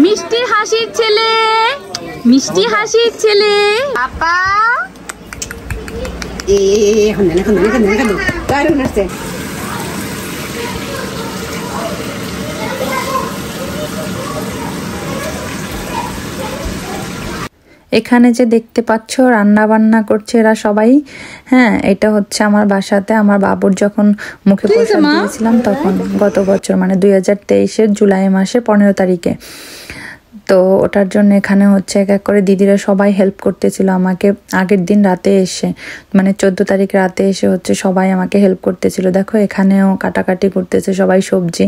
মিষ্টি হাসির ছেলে, মিষ্টি হাসির ছেলে আপা। এখানে যে দেখতে পাচ্ছ রান্না বান্না করছে এরা সবাই, হ্যাঁ এটা হচ্ছে আমার বাসাতে আমার বাবুর যখন মুখে প্রসাদ দিয়েছিলাম তখন গত বছর মানে 2023-এর জুলাই মাসে 15 তারিখে। তো ওটার জন্য এখানে হচ্ছে এক এক করে দিদিরা সবাই হেল্প করতেছিল আমাকে। আগের দিন রাতে এসে মানে 14 তারিখ রাতে এসে হচ্ছে সবাই আমাকে হেল্প করতেছিল। দেখো এখানেও কাটাকাটি করতেছে সবাই সবজি,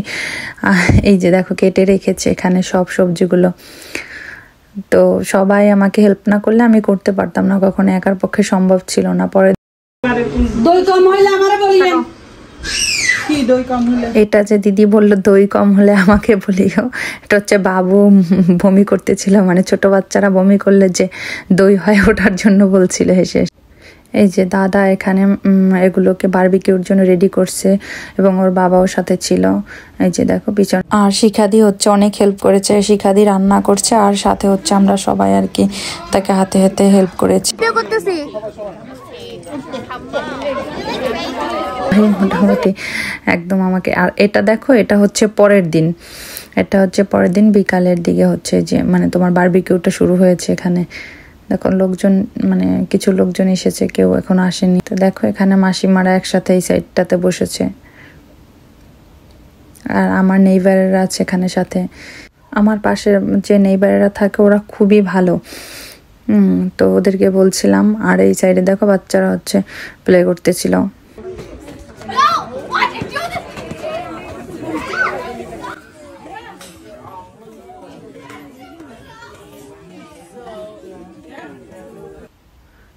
এই যে দেখো কেটে রেখেছে এখানে সব সবজিগুলো। তো সবাই আমাকে হেল্প না করলে আমি করতে পারতাম না, কখনো একার পক্ষে সম্ভব ছিল না। পরে এটা যে দিদি বললো দই কম হলে আমাকে বলিও, এটা হচ্ছে বাবু বমি করতেছিল, মানে ছোট বাচ্চারা বমি করলে যে দই হয় ওটার জন্য বলছিল হেসে। এই যে দাদা এখানে এগুলোকে বারবিকিউর জন্য রেডি করছে এবং ওর বাবাও সাথে ছিল। এই যে দেখো পিছন। আর শিখাদি হচ্ছে অনেক হেল্প করেছে, শিখাদি রান্না করছে আর সাথে হচ্ছে আমরা সবাই আর কি তাকে হাতে হাতে হেল্প করেছি। মোটামুটি একদম আমাকে। আর এটা দেখো এটা হচ্ছে পরের দিন, এটা হচ্ছে পরের দিন বিকালের দিকে হচ্ছে যে মানে তোমার বারবিকিউটা শুরু হয়েছে এখানে। দেখো লোকজন মানে কিছু লোকজন এসেছে, কেউ এখন আসেনি। তো দেখো এখানে মাসিমারা একসাথে এই সাইডটাতে বসেছে আর আমার নেইবারেরা আছে এখানে সাথে। আমার পাশে যে নেইবারেরা থাকে ওরা খুবই ভালো, তো ওদেরকে বলছিলাম। আর এই সাইডে দেখো বাচ্চারা হচ্ছে প্লে করতেছিল।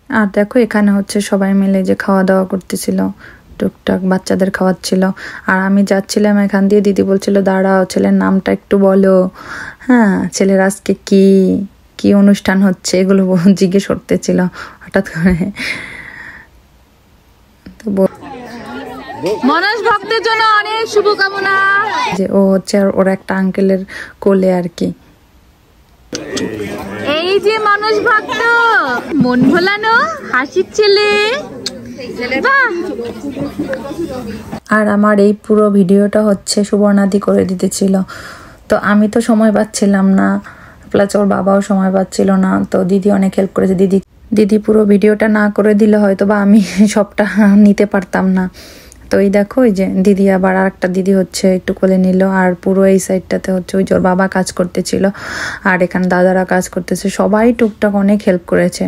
আর দেখো এখানে হচ্ছে সবাই মিলে যে খাওয়া দাওয়া করতেছিল, টুকটাক বাচ্চাদের খাওয়াচ্ছিল। আর আমি যাচ্ছিলাম এখান দিয়ে, দিদি বলছিল দাঁড়াও ছেলের নামটা একটু বলো, হ্যাঁ ছেলের আজকে কি কি অনুষ্ঠান হচ্ছে এগুলো জিজ্ঞেস করতেছিল হঠাৎ করে। মনোজ ভক্তের জন্য অনেক শুভকামনা। যে ও হচ্ছে আর ওর একটা আঙ্কেলের কোলে আর কি। এই যে মনোজ ভক্ত মন ভোলানো হাসির ছেলে। আর আমার এই পুরো ভিডিওটা হচ্ছে সুবর্ণাদি করে দিতেছিল, তো আমি তো সময় পাচ্ছিলাম না, প্লাস ওর বাবাও সময় পাচ্ছিল না। তো দিদি অনেক হেল্প করেছে। দিদি পুরো ভিডিওটা না করে দিলে হয়তো বা আমি সবটা নিতে পারতাম না। তো এই দেখো ওই যে দিদি আবার আর একটা দিদি হচ্ছে একটু কোলে নিল। আর পুরো এই সাইডটাতে হচ্ছে ওই যে ওর বাবা কাজ করতেছিল আর এখানে দাদারা কাজ করতেছে, সবাই টুকটাক অনেক হেল্প করেছে।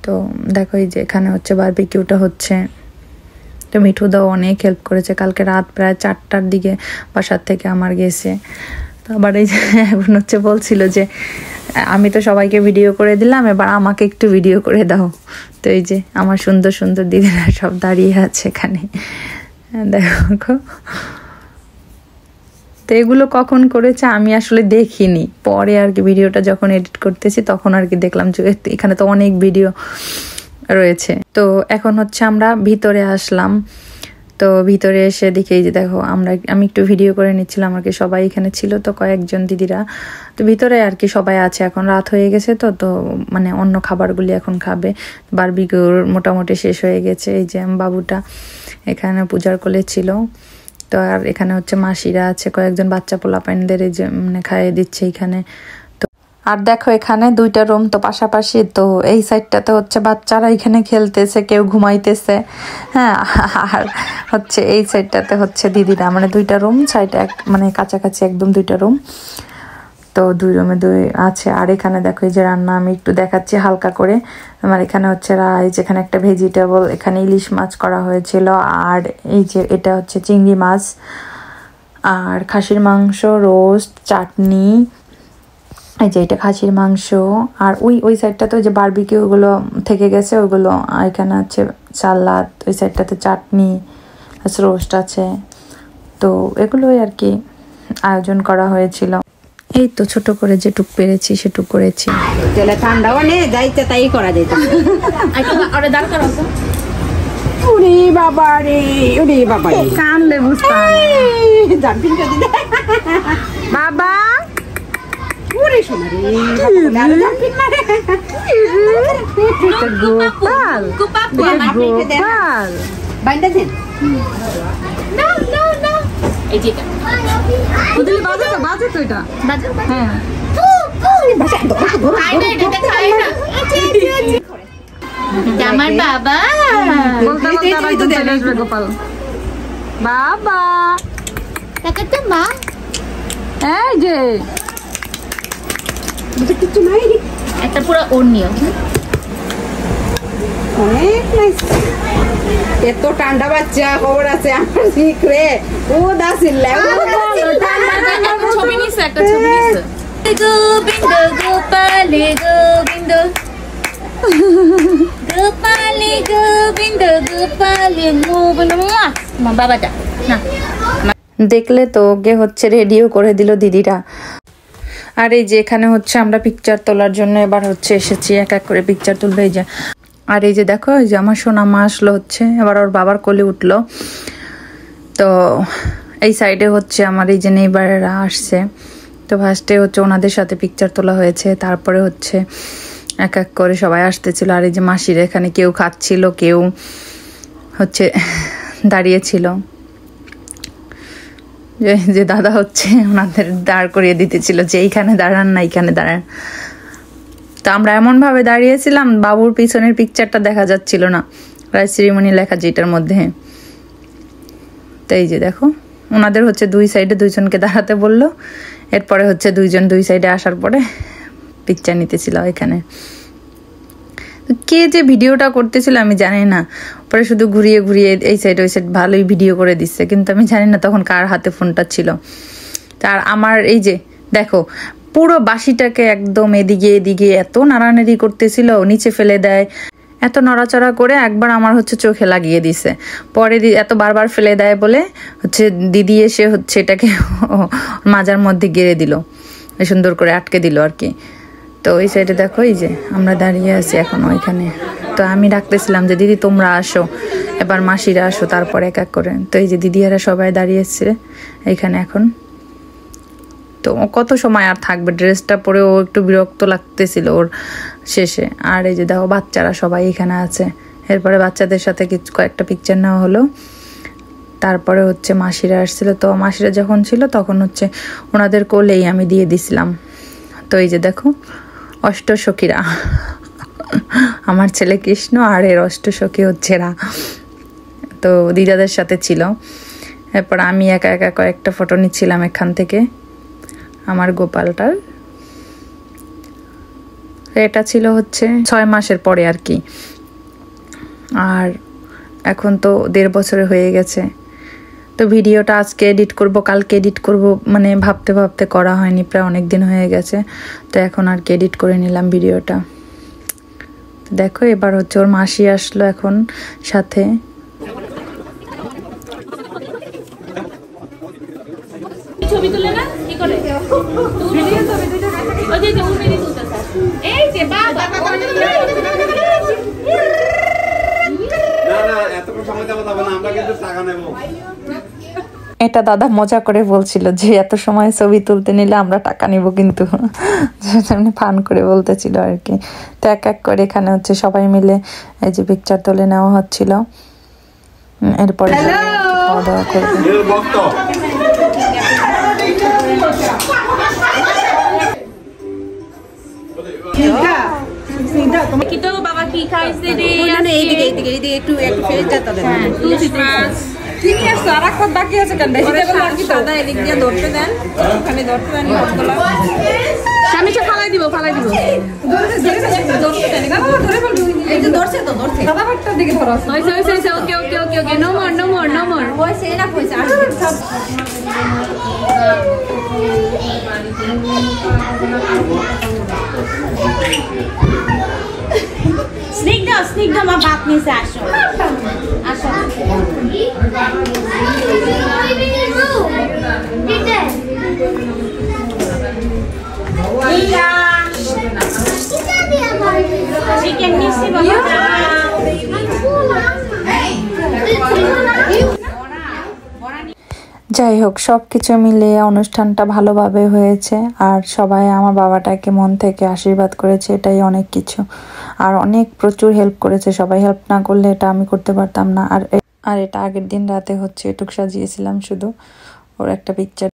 তো দেখো এই যে এখানে হচ্ছে বারবিকিউটা হচ্ছে। তো মিঠুদাও অনেক হেল্প করেছে, কালকে রাত প্রায় 4টার দিকে বাসার থেকে আমার গেছে। তো আবার এই যে এখন হচ্ছে বলছিল যে আমি তো সবাইকে ভিডিও করে দিলাম, এবার আমাকে একটু ভিডিও করে দাও। তো এই যে আমার সুন্দর সুন্দর দিদিরা সব দাঁড়িয়ে আছে এখানে, দেখো। তো এগুলো কখন করেছে আমি আসলে দেখিনি, পরে আর কি ভিডিওটা যখন এডিট করতেছি তখন আর কি দেখলাম যে এখানে তো অনেক ভিডিও রয়েছে। তো এখন হচ্ছে আমরা ভিতরে আসলাম। তো ভিতরে এসে দেখি এই যে দেখো আমি একটু ভিডিও করে নিচ্ছিলাম আর কি, সবাই এখানে ছিল তো কয়েকজন দিদিরা। তো ভিতরে আর কি সবাই আছে, এখন রাত হয়ে গেছে তো তো মানে অন্য খাবারগুলি এখন খাবে। বারবিকিউর মোটামুটি শেষ হয়ে গেছে। এই যে বাবুটা এখানে পূজার কোলে ছিল। তো আর এখানে হচ্ছে মাসিরা আছে, কয়েকজন বাচ্চা পোলাপাইনদের এই যে মানে খাইয়ে দিচ্ছে এখানে। তো আর দেখো এখানে 2টা রুম তো পাশাপাশি, তো এই সাইডটাতে হচ্ছে বাচ্চারা এখানে খেলতেছে, কেউ ঘুমাইতেছে, হ্যাঁ। আর হচ্ছে এই সাইডটাতে হচ্ছে দিদিরা, মানে 2টা রুম সাইডে মানে কাছাকাছি একদম 2টা রুম। তো 2 রুমে 2 আছে। আর এখানে দেখো এই যে রান্না আমি একটু দেখাচ্ছি হালকা করে। আমার এখানে হচ্ছে রাইস, এখানে একটা ভেজিটেবল, এখানে ইলিশ মাছ করা হয়েছিল, আর এই যে এটা হচ্ছে চিংড়ি মাছ, আর খাসির মাংস, রোস্ট, চাটনি। এই যে এটা খাসির মাংস। আর ওই সাইডটাতে ওই যে বারবিকিউগুলো থেকে গেছে ওগুলো, এখানে আছে সালাদ, ওই সাইডটাতে চাটনি, রোস্ট আছে। তো এগুলোই আর কি আয়োজন করা হয়েছিল। এই তো ছোট করে যেটুক পেরেছি সেটুক করেছি। ঠান্ডাও নেই, যাইতে তাই করা যেত। উরে বাবা রে, উরে বাবা রে, কানলে বুঝতাম। বাবা গোপাল গোপাল বাইন্দা দেন এই যে এটা বাজে তো এটা হ্যাঁ আমার বাবা গোপাল বাবা টাকা তো মা এই যে কিছু নাই একটা পুরো ওর নিয়ম অনেক নাইস এত ঠান্ডা বাচ্চা খবর আছে আমার শিখরে ও দাসিল্লা ছবি নিছে একটা ছবি নিছে গোবিন্দ গোপালে গোবিন্দ গোপালে গোবিন্দ গোপালে গোবিন্দ মা বাবাটা না দেখলে তো ওকে হচ্ছে রেডিও করে দিল দিদিরা। আর এই যে এখানে হচ্ছে আমরা পিকচার তোলার জন্য এবার হচ্ছে এসেছি, এক এক করে পিকচার তুলবে। এই যে আর এই যে দেখো এই যে আমার সোনা মা আসলো হচ্ছে, এবার ওর বাবার কোলে উঠলো। তো এই সাইডে হচ্ছে আমার এই যে নেইবারেরা আসছে, তো ফার্স্টে হচ্ছে ওনাদের সাথে পিকচার তোলা হয়েছে, তারপরে হচ্ছে এক এক করে সবাই আসতেছিল। আর এই যে মাসিরা এখানে কেউ খাচ্ছিল, কেউ হচ্ছে দাঁড়িয়েছিল। যে দাদা হচ্ছে ওনাদের দাঁড় করিয়ে দিতেছিল যে এইখানে দাঁড়ান না এইখানে দাঁড়ান। তো আমরা এমনভাবে দাঁড়িয়েছিলাম বাবুর পিছনের পিকচারটা দেখা যাচ্ছিল না, রাইট সেরিমনি লেখা যেটার মধ্যে। তো এই যে দেখো ওনাদের হচ্ছে দুই সাইডে দুইজনকে দাঁড়াতে বললো, এরপরে হচ্ছে দুইজন দুই সাইডে আসার পরে পিকচার নিতেছিল এখানে। কে যে ভিডিওটা করতেছিল আমি জানি না, পরে শুধু ঘুরিয়ে ঘুরিয়ে এই সাইড ওই সাইড ভালোই ভিডিও করে দিচ্ছে, কিন্তু আমি জানি না তখন কার হাতে ফোনটা ছিল। আর আমার এই যে দেখো পুরো বাঁশিটাকে একদম এদিকে এদিকে এত নাড়ানাড়ি করতেছিল, নিচে ফেলে দেয়, এত নড়াচড়া করে একবার আমার হচ্ছে চোখে লাগিয়ে দিছে। পরে এত বারবার ফেলে দেয় বলে হচ্ছে দিদি এসে হচ্ছে এটাকে মাজার মধ্যে গেড়ে দিল, সুন্দর করে আটকে দিল আর কি। তো ওই সাইডে দেখো এই যে আমরা দাঁড়িয়ে আছি এখন ওইখানে। তো আমি ডাকতেছিলাম যে দিদি তোমরা আসো, এবার মাসিরা আসো, তারপর এক এক করে। তো এই যে দিদিরা সবাই দাঁড়িয়েছে এইখানে এখন। তো কত সময় আর থাকবে, ড্রেসটা পরে ও একটু বিরক্ত লাগতেছিল ওর শেষে। আর এই যে দেখো বাচ্চারা সবাই এখানে আছে, এরপরে বাচ্চাদের সাথে কিছু কয়েকটা পিকচার নেওয়া হলো। তারপরে হচ্ছে মাসিরা আসছিল, তো মাসিরা যখন ছিল তখন হচ্ছে ওনাদের কোলেই আমি দিয়ে দিছিলাম। তো এই যে দেখো অষ্টসখীরা, আমার ছেলে কৃষ্ণ আর এর অষ্টসখী হচ্ছে এরা, তো দিদাদের সাথে ছিল। এরপর আমি একা একা কয়েকটা ফটো নিচ্ছিলাম এখান থেকে আমার গোপালটার। এটা ছিল হচ্ছে 6 মাসের পরে আর কি, আর এখন তো 1.5 বছরে হয়ে গেছে। তো ভিডিওটা আজকে এডিট করব, কালকে এডিট করব, মানে ভাবতে ভাবতে করা হয়নি, প্রায় অনেক দিন হয়ে গেছে। তো এখন আর কি এডিট করে নিলাম ভিডিওটা। দেখো এবার হচ্ছে ওর মাসি আসলো এখন সাথে। ছবি তুলে না কি করে ভিডিও ছবি দুটো ওই যে ও ভিডিও তুলতেছে, এই যে বাবা না এতক্ষণ সময় দেব না, আমরা কিন্তু টাকা নেব। এটা দাদা মজা করে বলছিল যে এত সময় ছবি তুলতে নিলে আমরা টাকা নিব, কিন্তু ফান করে বলতেছিল আর কি। তো এক এক করে এখানে হচ্ছে সবাই মিলে এই যে পিকচার তুলে নেওয়া হচ্ছিল। এরপরে খাওয়া দাওয়া করবে। কি তো বাবা কি খাইছে রে, এইদিকে এইদিকে এইদিকে একটু একটু ফেস যেতে দেন। তিনি আর সারাক্ষণ বাকি আছে কেন ভেজিটেবল আর কি সাদা এদিক দিয়ে ধরতে দেন, ওখানে ধরতে দেন ভাতগুলো স্বামীকে ফালাই দিব ধরতে দেন না, ধরে ফেলবো। এই যে ধরছে তো ধরছে সাদা ভাতটার দিকে ধরো। হইছে ওকে ওকে ওকে ওকে নো মোর হইছে এনা হইছে আর সব স্নিগ্ধা মা বাপ নিছে আসো আসো। চিকেন মিষ্টি বাবা যাই হোক, সবকিছু মিলিয়ে অনুষ্ঠানটা ভালোভাবে হয়েছে আর সবাই আমার বাবাটাকে মন থেকে আশীর্বাদ করেছে, এটাই অনেক কিছু। আর অনেক প্রচুর হেল্প করেছে সবাই, হেল্প না করলে এটা আমি করতে পারতাম না। আর এটা আগের দিন রাতে হচ্ছে এটুক সাজিয়েছিলাম, শুধু ওর একটা পিকচার